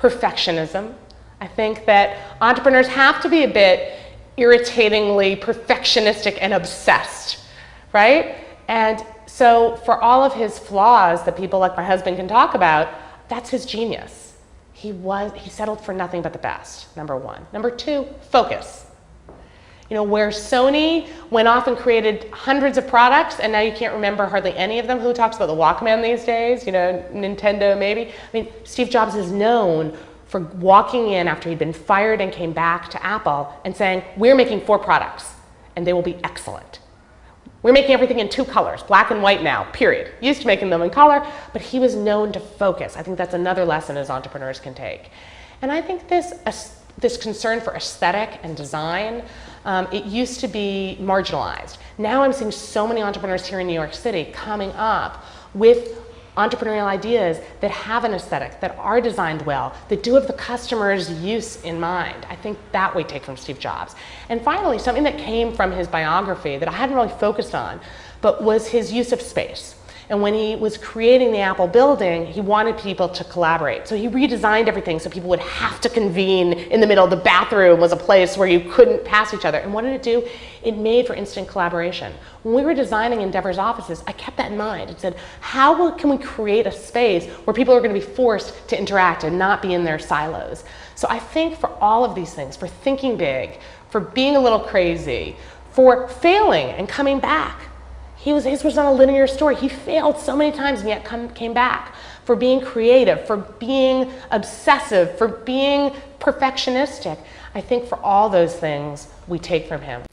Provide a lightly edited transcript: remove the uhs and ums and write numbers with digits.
perfectionism. I think that entrepreneurs have to be a bit irritatingly perfectionistic and obsessed, right? And so for all of his flaws that people like my husband can talk about, that's his genius. He settled for nothing but the best, number one. Number two, focus. You know, where Sony went off and created hundreds of products and now you can't remember hardly any of them. Who talks about the Walkman these days? You know, Nintendo maybe. I mean, Steve Jobs is known for walking in after he'd been fired and came back to Apple and saying, we're making 4 products and they will be excellent. We're making everything in 2 colors, black and white now, period. Used to making them in color, but he was known to focus. I think that's another lesson as entrepreneurs can take. And I think this concern for aesthetic and design, it used to be marginalized. Now I'm seeing so many entrepreneurs here in New York City coming up with entrepreneurial ideas that have an aesthetic, that are designed well, that do have the customer's use in mind. I think that we take from Steve Jobs. And finally, something that came from his biography that I hadn't really focused on, but was his use of space. And when he was creating the Apple building, he wanted people to collaborate. So he redesigned everything so people would have to convene in the middle. The bathroom was a place where you couldn't pass each other. And what did it do? It made for instant collaboration. When we were designing Endeavor's offices, I kept that in mind. It said, how can we create a space where people are going to be forced to interact and not be in their silos? So I think for all of these things, for thinking big, for being a little crazy, for failing and coming back, his was not a linear story. He failed so many times and yet came back. For being creative, for being obsessive, for being perfectionistic. I think for all those things we take from him.